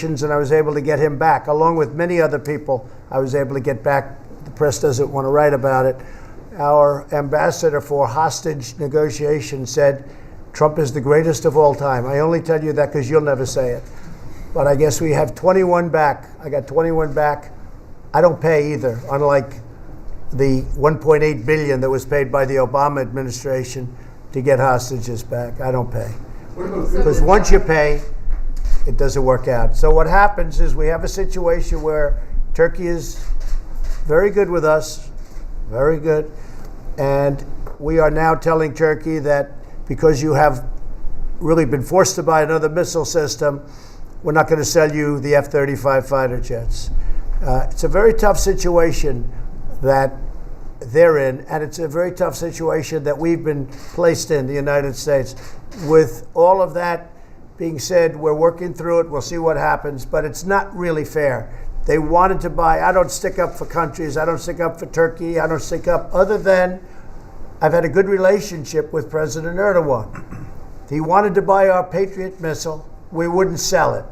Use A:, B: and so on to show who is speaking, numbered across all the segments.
A: negotiations, and I was able to get him back, along with many other people. I was able to get back. The press doesn't want to write about it. Our ambassador for hostage negotiations said, Trump is the greatest of all time. I only tell you that because you'll never say it. But I guess we have 21 back. I got 21 back. I don't pay either, unlike the $1.8 billion that was paid by the Obama administration to get hostages back. I don't pay. Because once you pay, it doesn't work out. So what happens is we have a situation where Turkey is very good with us, very good, and we are now telling Turkey that because you have really been forced to buy another missile system, we're not going to sell you the F-35 fighter jets. It's a very tough situation that they're in, and it's a very tough situation that we've been placed in, the United States. With all of that being said, we're working through it. We'll see what happens, but it's not really fair. They wanted to buy. I don't stick up for countries. I don't stick up for Turkey. I don't stick up other than I've had a good relationship with President Erdogan. He wanted to buy our Patriot missile. We wouldn't sell it.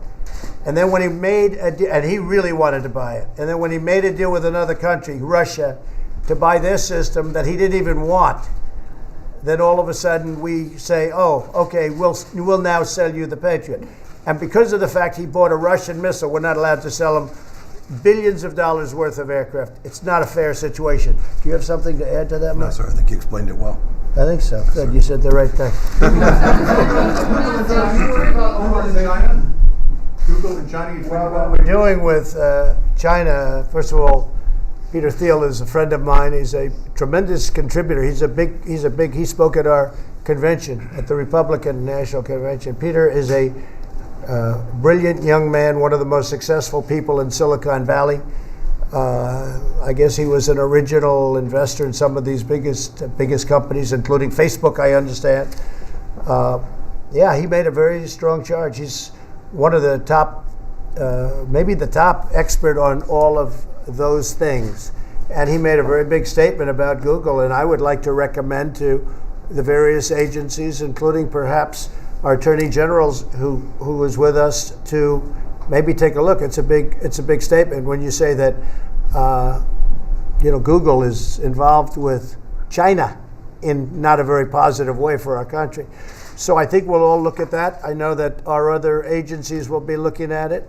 A: And then when he made a deal, and he really wanted to buy it, and then when he made a deal with another country, Russia, to buy their system that he didn't even want, then all of a sudden we say, oh, okay, we'll now sell you the Patriot. And because of the fact he bought a Russian missile, we're not allowed to sell him billions of dollars worth of aircraft. It's not a fair situation. Do you have something to add to that, Mike?
B: No, sir. I think you explained it well.
A: I think so. Good. Sir. You said the right thing.
C: Google and China.
A: Well, what we're doing with China, first of all, Peter Thiel is a friend of mine. He's a tremendous contributor. He spoke at our convention, at the Republican National Convention. Peter is a brilliant young man, one of the most successful people in Silicon Valley. I guess he was an original investor in some of these biggest companies, including Facebook, I understand. Yeah, he made a very strong charge. He's one of the top, maybe the top expert on all of those things. And he made a very big statement about Google, and I would like to recommend to the various agencies, including perhaps our Attorney Generals who is with us, to maybe take a look. It's a big statement when you say that Google is involved with China in not a very positive way for our country. So I think we'll all look at that. I know that our other agencies will be looking at it,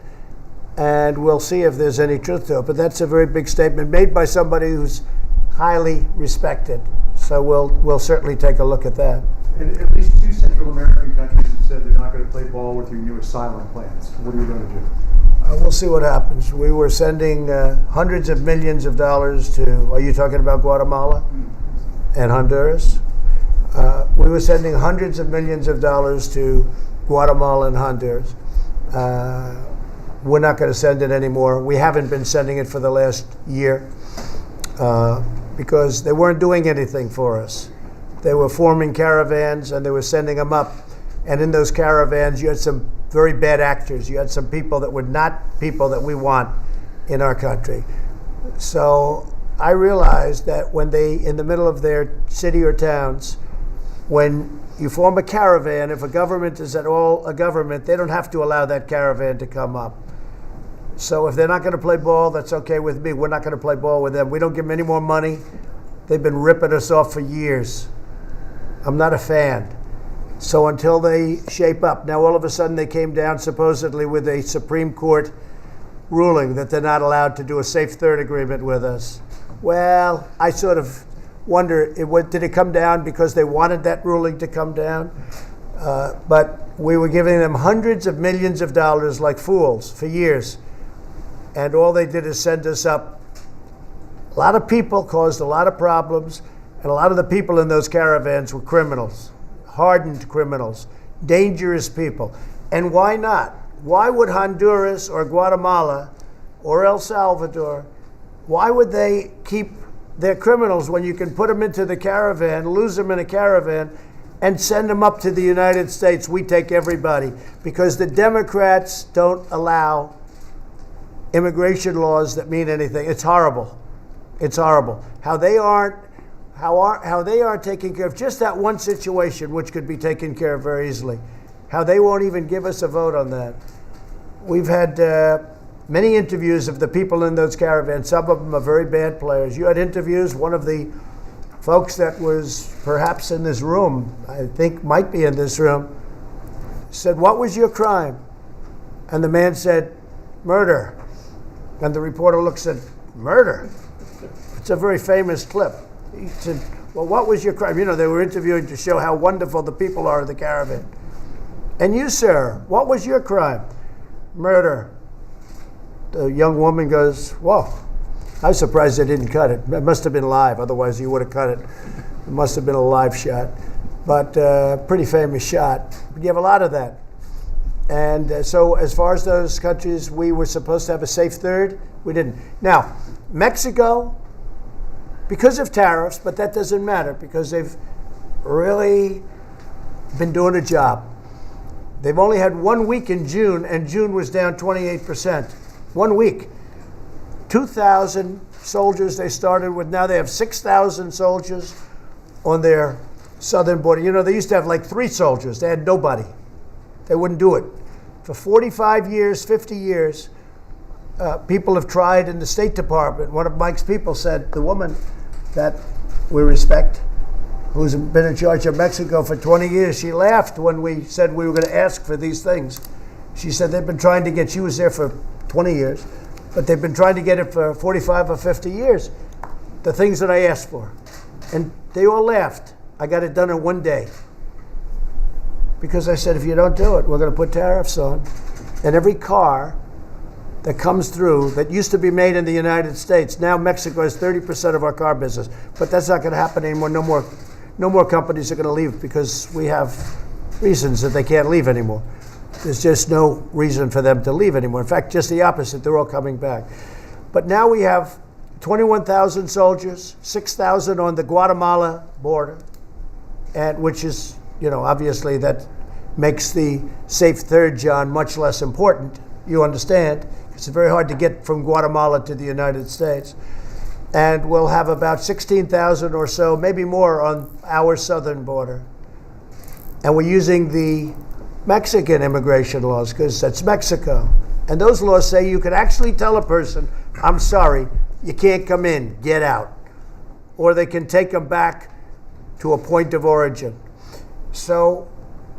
A: and we'll see if there's any truth to it. But that's a very big statement made by somebody who's highly respected. So we'll certainly take a look at that.
C: And at least 2 Central American countries have said they're not going to play ball with your new asylum plans. What are you going to do?
A: We'll see what happens. We were sending hundreds of millions of dollars to, are you talking about Guatemala and Honduras? We were sending hundreds of millions of dollars to Guatemala and Honduras. We're not going to send it anymore. We haven't been sending it for the last year because they weren't doing anything for us. They were forming caravans and they were sending them up. And in those caravans, you had some very bad actors. You had some people that were not people that we want in our country. So I realized that when they, in the middle of their city or towns, when you form a caravan, if a government is at all a government, they don't have to allow that caravan to come up. So if they're not going to play ball, that's okay with me. We're not going to play ball with them. We don't give them any more money. They've been ripping us off for years. I'm not a fan. So until they shape up. Now all of a sudden they came down supposedly with a Supreme Court ruling that they're not allowed to do a safe third agreement with us. Well, I sort of wonder, did it come down because they wanted that ruling to come down? But we were giving them hundreds of millions of dollars like fools for years. And all they did is send us up. A lot of people caused a lot of problems, and a lot of the people in those caravans were criminals, hardened criminals, dangerous people. And why not? Why would Honduras or Guatemala or El Salvador, why would they keep their criminals when you can put them into the caravan, lose them in a caravan, and send them up to the United States? We take everybody. Because the Democrats don't allow immigration laws that mean anything. It's horrible. It's horrible. How they aren't taking care of just that one situation, which could be taken care of very easily. How they won't even give us a vote on that. we've had many interviews of the people in those caravans. Some of them are very bad players. You had interviews. One of the folks that was perhaps in this room, I think might be in this room, said, "What was your crime?" And the man said, "Murder." And the reporter looks at, "Murder?" It's a very famous clip. He said, "Well, what was your crime?" You know, they were interviewing to show how wonderful the people are in the caravan. "And you, sir, what was your crime?" "Murder." The young woman goes, "Whoa, I was surprised they didn't cut it. It must have been live, otherwise you would have cut it. It must have been a live shot." But pretty famous shot. But you have a lot of that. And so as far as those countries, we were supposed to have a safe third. We didn't. Now, Mexico, because of tariffs, but that doesn't matter because they've really been doing a job. They've only had 1 week in June, and June was down 28%. 1 week. 2,000 soldiers they started with. Now they have 6,000 soldiers on their southern border. You know, they used to have like 3 soldiers. They had nobody. They wouldn't do it. For 45 years, 50 years, people have tried in the State Department. One of Mike's people said, the woman that we respect, who's been in charge of Mexico for 20 years, she laughed when we said we were going to ask for these things. She said they've been trying to get, she was there for 20 years, but they've been trying to get it for 45 or 50 years, the things that I asked for. And they all laughed. I got it done in 1 day. Because I said, if you don't do it, we're going to put tariffs on. And every car that comes through that used to be made in the United States, now Mexico has 30% of our car business. But that's not going to happen anymore. No more companies are going to leave because we have reasons that they can't leave anymore. There's just no reason for them to leave anymore. In fact, just the opposite. They're all coming back. But now we have 21,000 soldiers, 6,000 on the Guatemala border, and which is, you know, obviously that makes the safe third, John, much less important. You understand? It's very hard to get from Guatemala to the United States. And we'll have about 16,000 or so, maybe more, on our southern border. And we're using the Mexican immigration laws because that's Mexico. And those laws say you can actually tell a person, I'm sorry, you can't come in, get out. Or they can take them back to a point of origin. So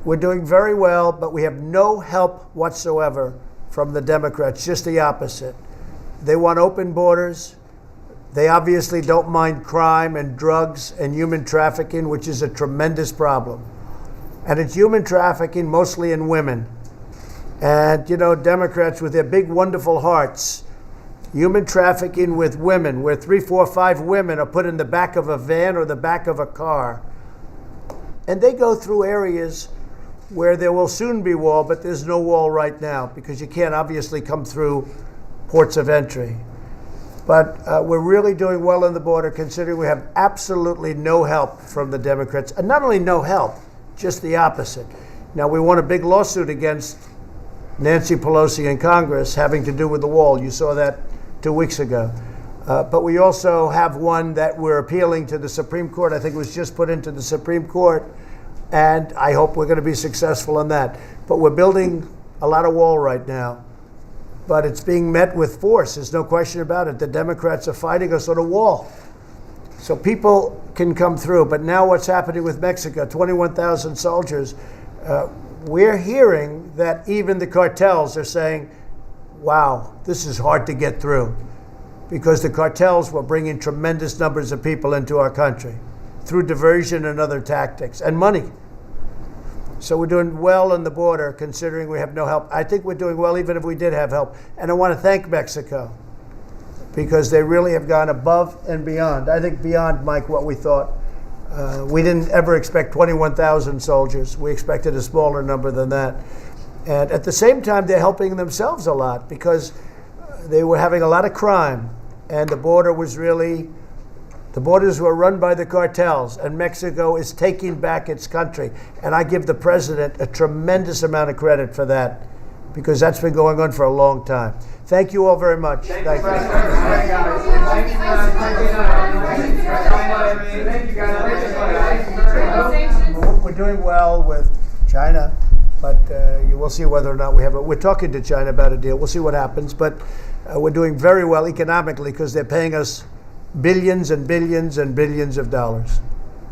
A: we're doing very well, but we have no help whatsoever from the Democrats, just the opposite. They want open borders. They obviously don't mind crime and drugs and human trafficking, which is a tremendous problem. And it's human trafficking mostly in women. And, you know, Democrats with their big, wonderful hearts, human trafficking with women, where 3, 4, 5 women are put in the back of a van or the back of a car. And they go through areas where there will soon be wall, but there's no wall right now because you can't obviously come through ports of entry. But we're really doing well on the border considering we have absolutely no help from the Democrats. And not only no help, just the opposite. Now, we won a big lawsuit against Nancy Pelosi in Congress having to do with the wall. You saw that 2 weeks ago. But we also have one that we're appealing to the Supreme Court. I think it was just put into the Supreme Court. And I hope we're going to be successful in that. But we're building a lot of wall right now. But it's being met with force. There's no question about it. The Democrats are fighting us on a wall. So people can come through. But now what's happening with Mexico, 21,000 soldiers, we're hearing that even the cartels are saying, wow, this is hard to get through. Because the cartels were bringing tremendous numbers of people into our country through diversion and other tactics and money. So we're doing well on the border considering we have no help. I think we're doing well even if we did have help. And I want to thank Mexico because they really have gone above and beyond. I think beyond, Mike, what we thought. We didn't ever expect 21,000 soldiers. We expected a smaller number than that. And at the same time, they're helping themselves a lot because they were having a lot of crime. And the border was really, the borders were run by the cartels. And Mexico is taking back its country. And I give the president a tremendous amount of credit for that because that's been going on for a long time. Thank you all very much. Thank you. We're doing well with China, But you will see whether or not we have it. We're talking to China about a deal. We'll see what happens. But we're doing very well economically because they're paying us billions and billions and billions of dollars.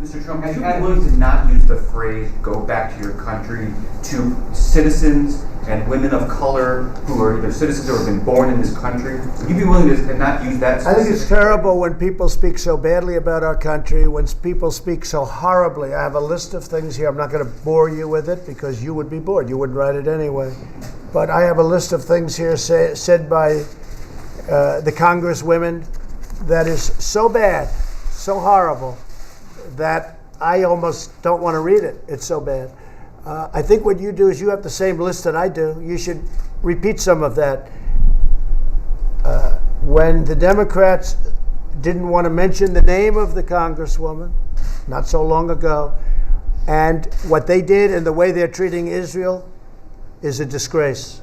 B: Mr. Trump, would you be willing to not use the phrase "go back to your country" to citizens and women of color who are either citizens or have been born in this country? Would you be willing to not use that?
A: I think it's terrible when people speak so badly about our country, when people speak so horribly. I have a list of things here. I'm not going to bore you with it because you would be bored. You wouldn't write it anyway. But I have a list of things here said by the congresswomen that is so bad, so horrible, that I almost don't want to read it. It's so bad. I think what you do is you have the same list that I do. You should repeat some of that. When the Democrats didn't want to mention the name of the congresswoman, not so long ago, and what they did and the way they're treating Israel is a disgrace.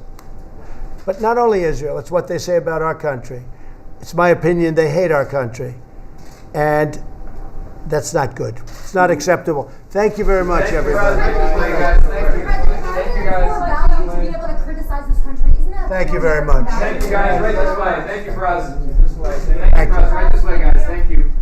A: But not only Israel, it's what they say about our country. It's my opinion they hate our country. And that's not good. It's not acceptable. Thank you very much, everybody.
D: Thank you, guys. To be able to criticize this country, isn't that?
A: Thank you very much.
E: Thank you, guys. Right this way. Thank you for us.
A: Thank you.
E: Right this way, guys. Thank you.